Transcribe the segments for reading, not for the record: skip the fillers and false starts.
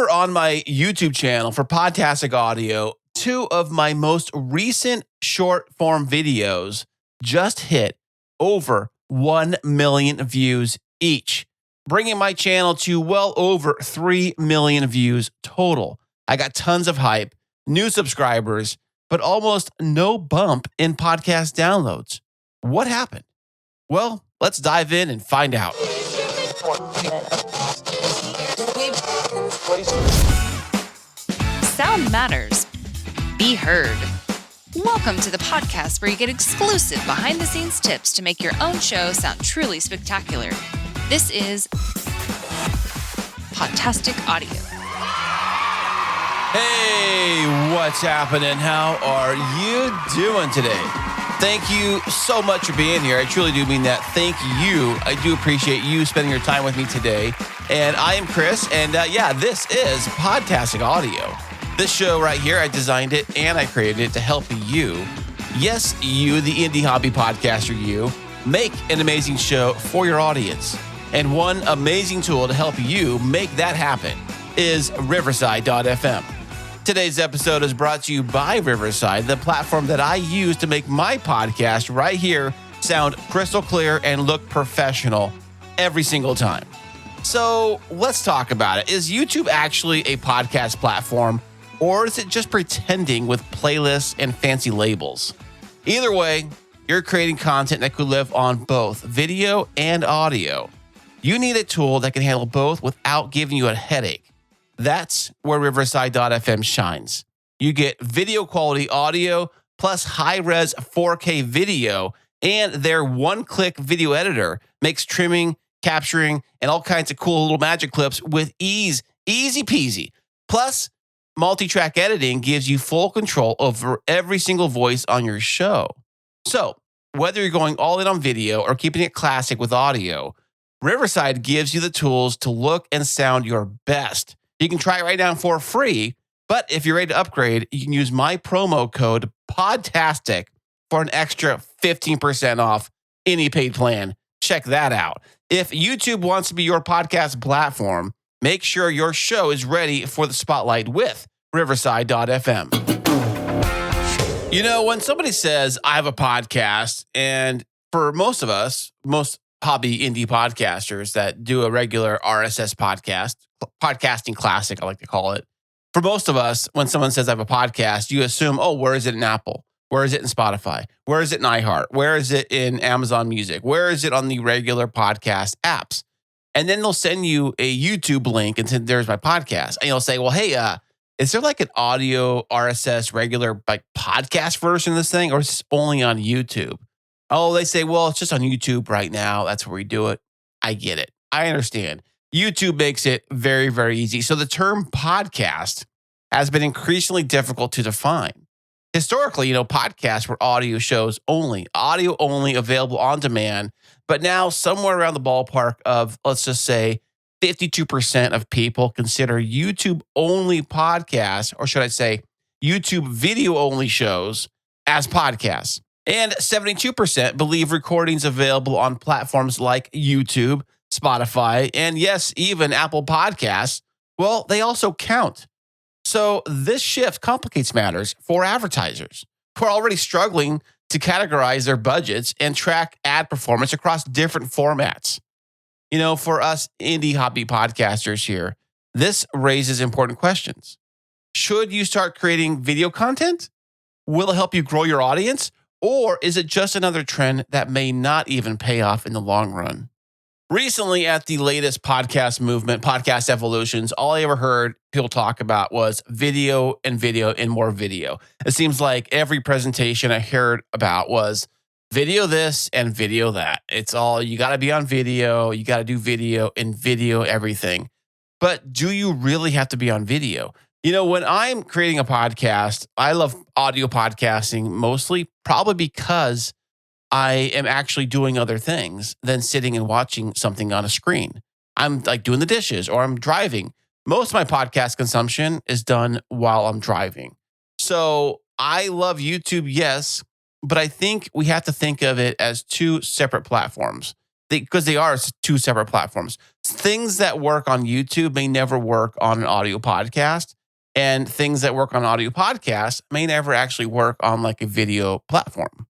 Over on my YouTube channel for Podtastic Audio, two of my most recent short form videos just hit over 1 million views each, bringing my channel to well over 3 million views total. I got tons of hype, new subscribers, but almost no bump in podcast downloads. What happened? Well, let's dive in and find out. Sound matters. Be heard. Welcome to the podcast where you get exclusive behind-the-scenes tips to make your own show sound truly spectacular. This is Podtastic Audio. Hey, what's happening? How are you doing today? Thank you so much for being here. I truly do mean that. Thank you. I do appreciate you spending your time with me today. And I am Chris, and this is Podtastic Audio. This show right here, I designed it and I created it to help you, yes, you, the indie hobby podcaster, you, make an amazing show for your audience. And one amazing tool to help you make that happen is Riverside.fm. Today's episode is brought to you by Riverside, the platform that I use to make my podcast right here sound crystal clear and look professional every single time. So let's talk about it. Is YouTube actually a podcast platform, or is it just pretending with playlists and fancy labels? Either way, you're creating content that could live on both video and audio. You need a tool that can handle both without giving you a headache. That's where Riverside.fm shines. You get video quality audio plus high-res 4K video, and their one-click video editor makes trimming, capturing, and all kinds of cool little magic clips with ease, easy peasy. Plus, multi-track editing gives you full control over every single voice on your show. So, whether you're going all in on video or keeping it classic with audio, Riverside gives you the tools to look and sound your best. You can try it right now for free, but if you're ready to upgrade, you can use my promo code PODTASTIC for an extra 15% off any paid plan. Check that out. If YouTube wants to be your podcast platform, make sure your show is ready for the spotlight with Riverside.fm. You know, when somebody says, I have a podcast, and for most of us, most hobby indie podcasters that do a regular RSS podcast, podcasting classic, I like to call it. For most of us, when someone says I have a podcast, you assume, oh, where is it in Apple? Where is it in Spotify? Where is it in iHeart? Where is it in Amazon Music? Where is it on the regular podcast apps? And then they'll send you a YouTube link and say, there's my podcast. And you'll say, well, hey, is there like an audio RSS regular like podcast version of this thing, or is this only on YouTube? Oh, they say, well, it's just on YouTube right now. That's where we do it. I get it. I understand. YouTube makes it very, very easy. So the term podcast has been increasingly difficult to define. Historically, podcasts were audio shows only, audio only, available on demand. But now somewhere around the ballpark of, let's just say, 52% of people consider YouTube only podcasts, or should I say YouTube video only shows, as podcasts. And 72% believe recordings available on platforms like YouTube, Spotify, and yes, even Apple Podcasts, well, they also count. So this shift complicates matters for advertisers who are already struggling to categorize their budgets and track ad performance across different formats. For us indie hobby podcasters here, this raises important questions. Should you start creating video content? Will it help you grow your audience? Or is it just another trend that may not even pay off in the long run? Recently, at the latest podcast movement, Podcast Evolutions, all I ever heard people talk about was video and more video. It seems like every presentation I heard about was video this and video that. It's all, you got to be on video, you got to do video and video everything. But do you really have to be on video? When I'm creating a podcast, I love audio podcasting mostly, probably because I am actually doing other things than sitting and watching something on a screen. I'm like doing the dishes or I'm driving. Most of my podcast consumption is done while I'm driving. So I love YouTube, yes, but I think we have to think of it as two separate platforms. because they are two separate platforms. Things that work on YouTube may never work on an audio podcast, and things that work on audio podcast may never actually work on like a video platform.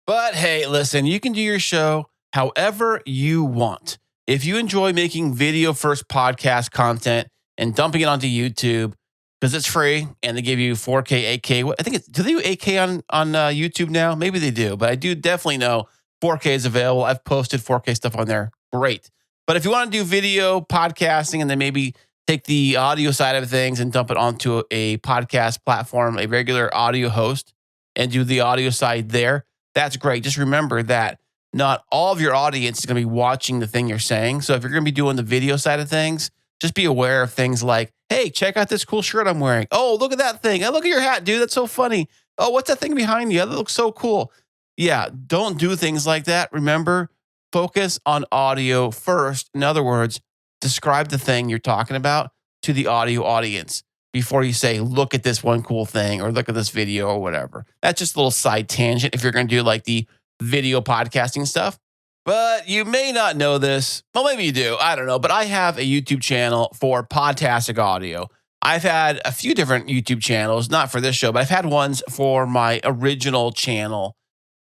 But hey, listen, you can do your show however you want. If you enjoy making video first podcast content and dumping it onto YouTube because it's free and they give you 4K, 8K. I think do they do 8K on YouTube now? Maybe they do, but I do definitely know 4K is available. I've posted 4K stuff on there. Great. But if you want to do video podcasting and then maybe take the audio side of things and dump it onto a podcast platform, a regular audio host, and do the audio side there, that's great. Just remember that not all of your audience is going to be watching the thing you're saying. So if you're going to be doing the video side of things, just be aware of things like, hey, check out this cool shirt I'm wearing. Oh, look at that thing. Oh, look at your hat, dude. That's so funny. Oh, what's that thing behind you? That looks so cool. Yeah, don't do things like that. Remember, focus on audio first. In other words, describe the thing you're talking about to the audio audience before you say, look at this one cool thing or look at this video or whatever. That's just a little side tangent if you're going to do like the video podcasting stuff. But you may not know this. Well, maybe you do. I don't know. But I have a YouTube channel for Podtastic audio. I've had a few different YouTube channels, not for this show, but I've had ones for my original channel.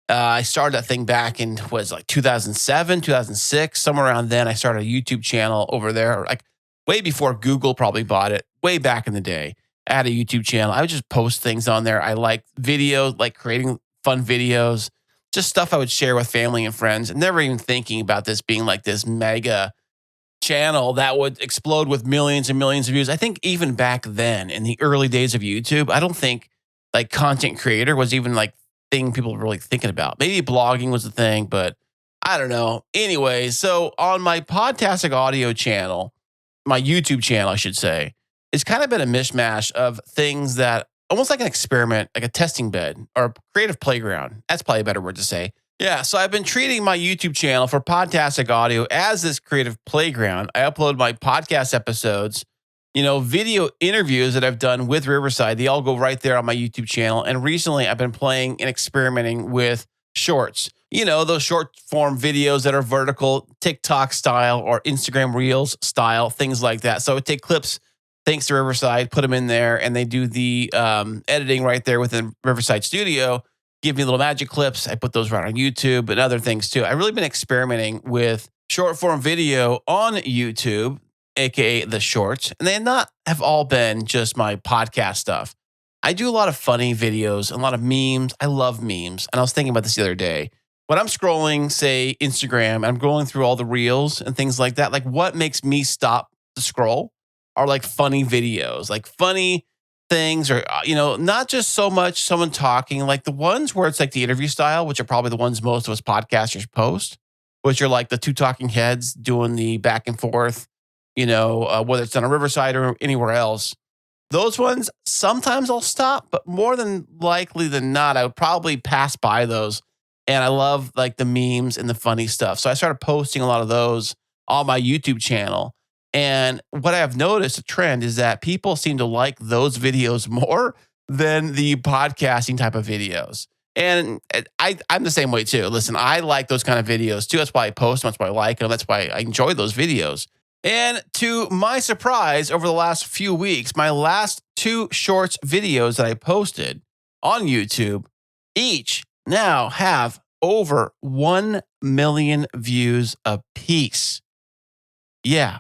I started that thing back in, was like 2007, 2006, somewhere around then. I started a YouTube channel over there, like way before Google probably bought it, way back in the day. I had a YouTube channel. I would just post things on there. I like videos, like creating fun videos, just stuff I would share with family and friends, and never even thinking about this being like this mega channel that would explode with millions and millions of views. I think even back then in the early days of YouTube, I don't think like content creator was even like thing people were really thinking about. Maybe blogging was the thing, but I don't know. Anyway, so on my Podtastic audio channel, my YouTube channel, I should say, it's kind of been a mishmash of things that almost like an experiment, like a testing bed or a creative playground. That's probably a better word to say. Yeah, so I've been treating my YouTube channel for Podtastic audio as this creative playground. I upload my podcast episodes, video interviews that I've done with Riverside. They all go right there on my YouTube channel. And recently I've been playing and experimenting with shorts. Those short form videos that are vertical, TikTok style or Instagram Reels style, things like that. So I would take clips, thanks to Riverside, put them in there, and they do the editing right there within Riverside Studio. Give me little magic clips. I put those right on YouTube and other things too. I've really been experimenting with short form video on YouTube, aka the shorts, and they not have all been just my podcast stuff. I do a lot of funny videos, a lot of memes. I love memes. And I was thinking about this the other day. When I'm scrolling, say, Instagram, I'm going through all the reels and things like that. Like, what makes me stop the scroll are like funny videos, like funny things, or, not just so much someone talking, like the ones where it's like the interview style, which are probably the ones most of us podcasters post, which are like the two talking heads doing the back and forth, whether it's on a Riverside or anywhere else. Those ones, sometimes I'll stop, but more than likely than not, I would probably pass by those. And I love like the memes and the funny stuff. So I started posting a lot of those on my YouTube channel. And what I have noticed, a trend, is that people seem to like those videos more than the podcasting type of videos. And I'm the same way too. Listen, I like those kind of videos too. That's why I post them. That's why I like them. That's why I enjoy those videos. And to my surprise, over the last few weeks, my last two shorts videos that I posted on YouTube, each now have over 1 million views apiece. Yeah.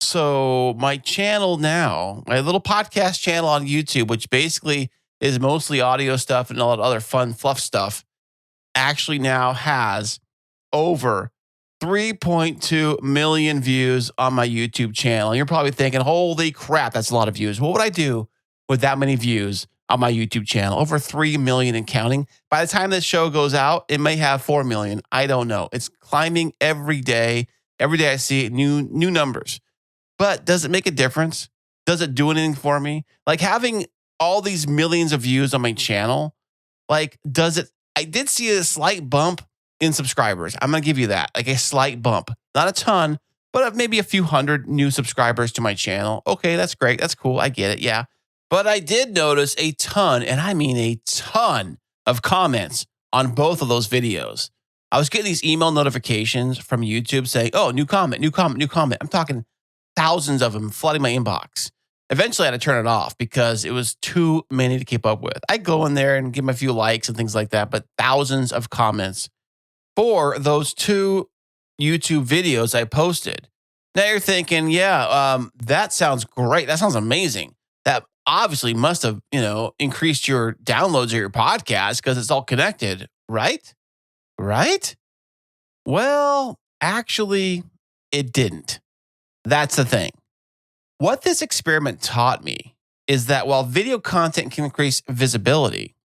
So my channel now, my little podcast channel on YouTube, which basically is mostly audio stuff and a lot of other fun fluff stuff, actually now has over 3.2 million views on my YouTube channel. And you're probably thinking, holy crap, that's a lot of views. What would I do with that many views on my YouTube channel? Over 3 million and counting. By the time this show goes out, it may have 4 million. I don't know. It's climbing every day. Every day I see new numbers. But does it make a difference? Does it do anything for me? Like having all these millions of views on my channel, like does it? I did see a slight bump in subscribers. I'm going to give you that, like a slight bump. Not a ton, but maybe a few hundred new subscribers to my channel. Okay, that's great. That's cool. I get it. Yeah. But I did notice a ton, and I mean a ton of comments on both of those videos. I was getting these email notifications from YouTube saying, oh, new comment, new comment, new comment. I'm talking thousands of them flooding my inbox. Eventually, I had to turn it off because it was too many to keep up with. I go in there and give them a few likes and things like that, but thousands of comments for those 2 YouTube videos I posted. Now you're thinking, that sounds great. That sounds amazing. That obviously must have, increased your downloads of your podcast because it's all connected, right? Right? Well, actually, it didn't. That's the thing. What this experiment taught me is that while video content can increase visibility,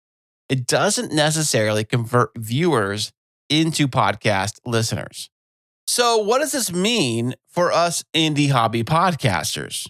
it doesn't necessarily convert viewers into podcast listeners. So, what does this mean for us indie hobby podcasters?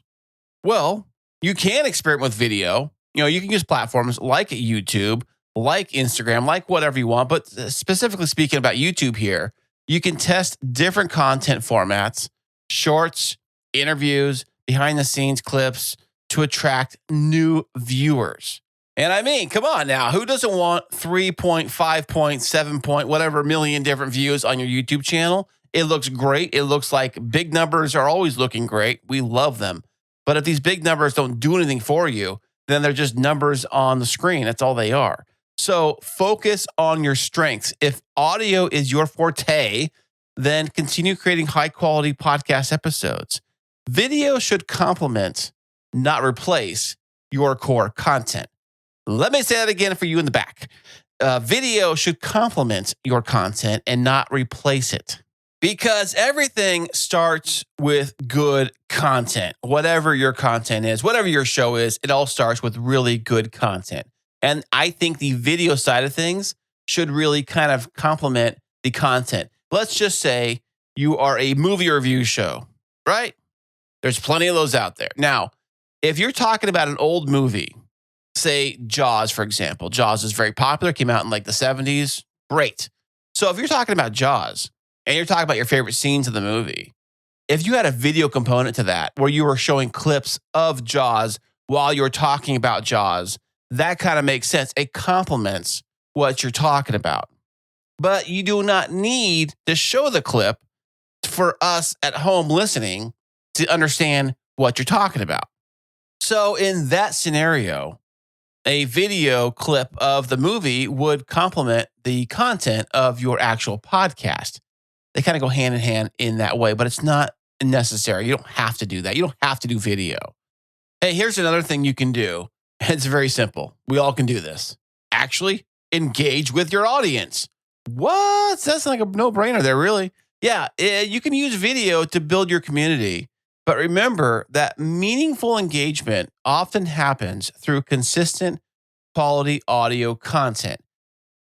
Well, you can experiment with video. You can use platforms like YouTube, like Instagram, like whatever you want. But specifically speaking about YouTube here, you can test different content formats, shorts, interviews, behind the scenes clips to attract new viewers. And I mean, come on now, who doesn't want 3.5 7 whatever million different views on your YouTube channel? It looks great. It looks like big numbers are always looking great. We love them. But if these big numbers don't do anything for you, then they're just numbers on the screen. That's all they are. So focus on your strengths. If audio is your forte, then continue creating high quality podcast episodes. Video should complement, not replace, your core content. Let me say that again for you in the back. Video should complement your content and not replace it. Because everything starts with good content. Whatever your content is, whatever your show is, it all starts with really good content. And I think the video side of things should really kind of complement the content. Let's just say you are a movie review show, right? There's plenty of those out there. Now, if you're talking about an old movie, say Jaws, for example. Jaws is very popular, came out in like the 70s. Great. So if you're talking about Jaws and you're talking about your favorite scenes of the movie, if you had a video component to that where you were showing clips of Jaws while you were talking about Jaws, that kind of makes sense. It complements what you're talking about. But you do not need to show the clip for us at home listening to understand what you're talking about. So in that scenario, a video clip of the movie would complement the content of your actual podcast. They kind of go hand in hand in that way, but it's not necessary. You don't have to do that. You don't have to do video. Hey, here's another thing you can do. It's very simple. We all can do this. Actually, engage with your audience. What? That's like a no-brainer there, really. Yeah, you can use video to build your community. But remember that meaningful engagement often happens through consistent quality audio content.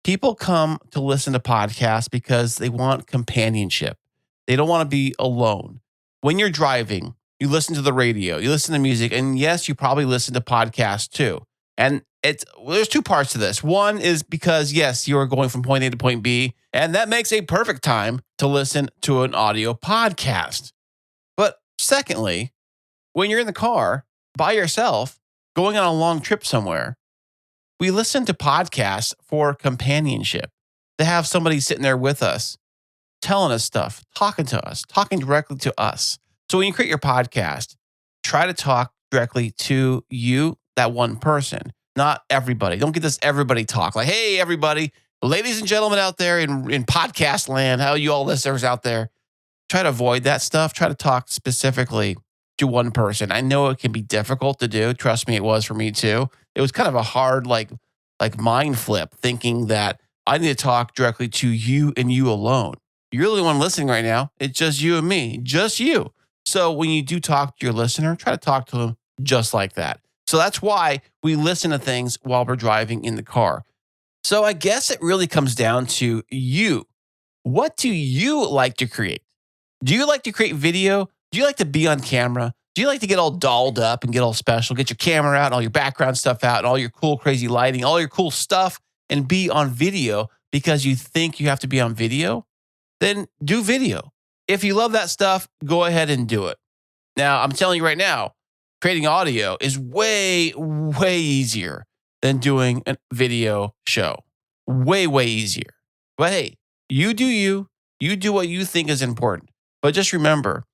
People come to listen to podcasts because they want companionship. They don't want to be alone. When you're driving, you listen to the radio, you listen to music, and yes, you probably listen to podcasts too. And there's 2 parts to this. One is because, yes, you are going from point A to point B, and that makes a perfect time to listen to an audio podcast. But secondly, when you're in the car by yourself, going on a long trip somewhere, we listen to podcasts for companionship, to have somebody sitting there with us, telling us stuff, talking to us, talking directly to us. So when you create your podcast, try to talk directly to you, that one person, not everybody. Don't get this everybody talk like, hey, everybody, ladies and gentlemen out there in podcast land, how you all listeners out there, try to avoid that stuff. Try to talk specifically to one person. I know it can be difficult to do. Trust me, it was for me too. It was kind of a hard, like mind flip, thinking that I need to talk directly to you and you alone. You're the only one listening right now. It's just you and me, just you. So when you do talk to your listener, try to talk to them just like that. So that's why we listen to things while we're driving in the car. So I guess it really comes down to you. What do you like to create? Do you like to create video? Do you like to be on camera? Do you like to get all dolled up and get all special? Get your camera out, all your background stuff out, and all your cool, crazy lighting, all your cool stuff, and be on video because you think you have to be on video? Then do video. If you love that stuff, go ahead and do it. Now, I'm telling you right now, creating audio is way, way easier than doing a video show. Way, way easier. But hey, You do you. You do what you think is important. But just remember,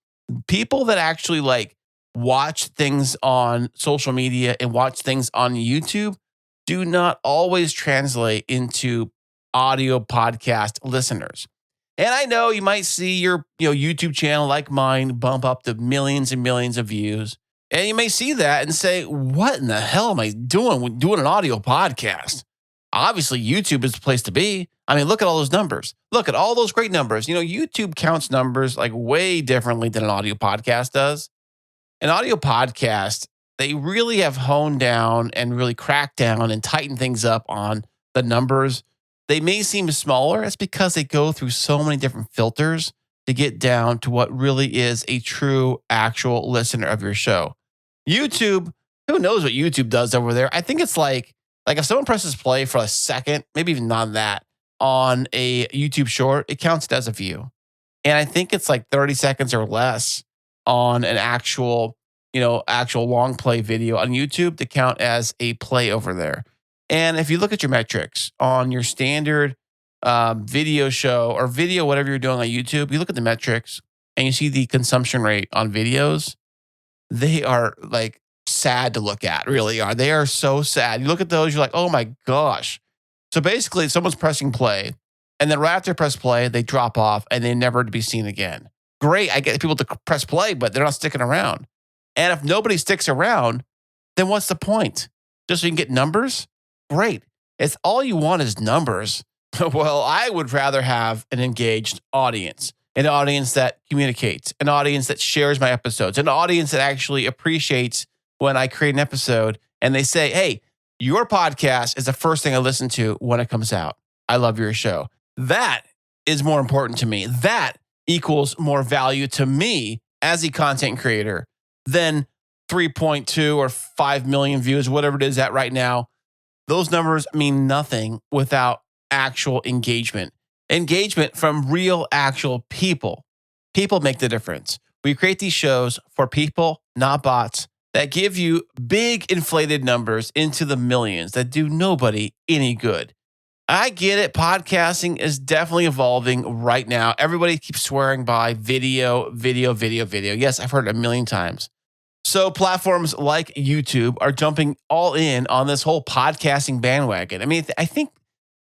people that actually like watch things on social media and watch things on YouTube do not always translate into audio podcast listeners. And I know you might see your YouTube channel like mine bump up to millions and millions of views. And you may see that and say, what in the hell am I doing an audio podcast? Obviously, YouTube is the place to be. I mean, look at all those numbers. Look at all those great numbers. YouTube counts numbers like way differently than an audio podcast does. An audio podcast, they really have honed down and really cracked down and tightened things up on the numbers. They may seem smaller. It's because they go through so many different filters to get down to what really is a true, actual listener of your show. YouTube, who knows what YouTube does over there? I think it's like if someone presses play for a second, maybe even not that, on a YouTube short, it counts it as a view. And I think it's like 30 seconds or less on an actual long play video on YouTube to count as a play over there. And if you look at your metrics on your standard video show or video, whatever you're doing on YouTube, you look at the metrics and you see the consumption rate on videos. They are like sad to look at, really are. They are so sad. You look at those, you're like, oh my gosh. So basically, someone's pressing play, and then right after press play, they drop off and they're never to be seen again. Great, I get people to press play, but they're not sticking around. And if nobody sticks around, then what's the point? Just so you can get numbers? Great. If all you want is numbers, well, I would rather have an engaged audience, an audience that communicates, an audience that shares my episodes, an audience that actually appreciates when I create an episode and they say, hey, your podcast is the first thing I listen to when it comes out. I love your show. That is more important to me. That equals more value to me as a content creator than 3.2 or 5 million views, whatever it is at right now. Those numbers mean nothing without actual engagement. Engagement from real, actual people. People make the difference. We create these shows for people, not bots, that give you big inflated numbers into the millions that do nobody any good. I get it. Podcasting is definitely evolving right now. Everybody keeps swearing by video. Yes, I've heard it a million times. So platforms like YouTube are jumping all in on this whole podcasting bandwagon. I mean, I think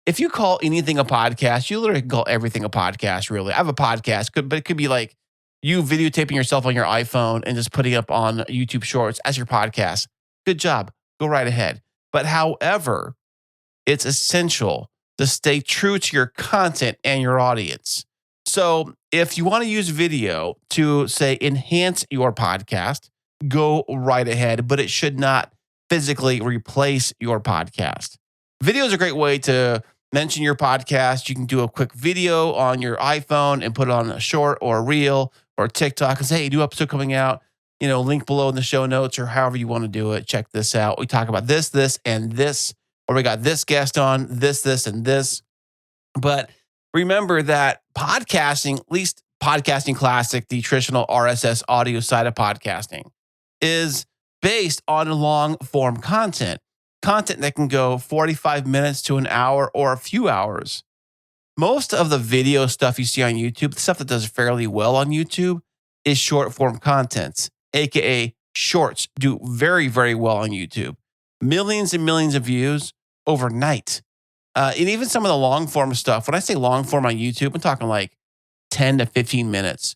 if you call anything a podcast, you literally can call everything a podcast, really. I have a podcast, but it could be like you videotaping yourself on your iPhone and just putting up on YouTube Shorts as your podcast. Good job. Go right ahead. But however, it's essential to stay true to your content and your audience. So if you want to use video to, say, enhance your podcast, go right ahead, but it should not physically replace your podcast. Video is a great way to mention your podcast. You can do a quick video on your iPhone and put it on a short or a reel or TikTok and say, hey, new episode coming out, link below in the show notes or however you want to do it. Check this out. We talk about this, and this, or we got this guest on, this, and this. But remember that podcasting, at least Podcasting Classic, the traditional RSS audio side of podcasting, is based on long form content that can go 45 minutes to an hour or a few hours. Most of the video stuff you see on YouTube, the stuff that does fairly well on YouTube, is short form content, aka shorts do very, very well on YouTube. Millions and millions of views overnight. And even some of the long form stuff, when I say long form on YouTube, I'm talking like 10 to 15 minutes.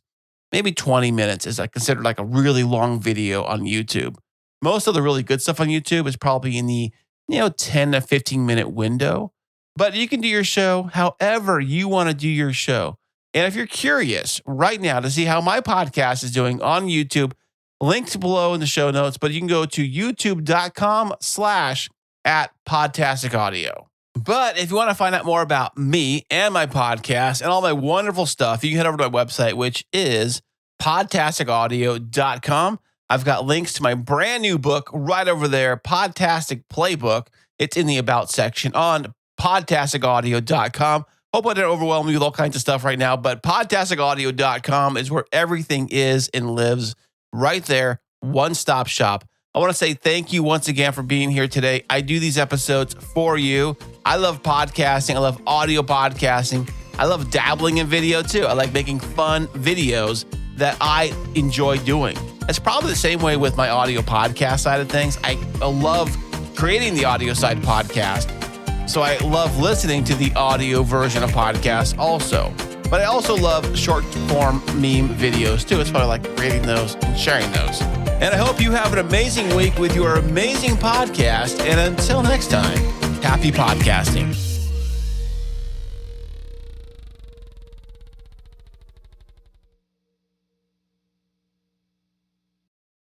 Maybe 20 minutes is considered like a really long video on YouTube. Most of the really good stuff on YouTube is probably in the 10 to 15 minute window. But you can do your show however you want to do your show. And if you're curious right now to see how my podcast is doing on YouTube, linked below in the show notes, but you can go to youtube.com/@podtasticaudio. But if you want to find out more about me and my podcast and all my wonderful stuff, you can head over to my website, which is podtasticaudio.com. I've got links to my brand new book right over there, Podtastic Playbook. It's in the About section on podtasticaudio.com. Hope I didn't overwhelm you with all kinds of stuff right now, but podtasticaudio.com is where everything is and lives right there, one-stop shop. I want to say thank you once again for being here today. I do these episodes for you. I love podcasting. I love audio podcasting. I love dabbling in video too. I like making fun videos that I enjoy doing. It's probably the same way with my audio podcast side of things. I love creating the audio side podcast. So I love listening to the audio version of podcasts also. But I also love short form meme videos too. It's why I like creating those and sharing those. And I hope you have an amazing week with your amazing podcast. And until next time, happy podcasting.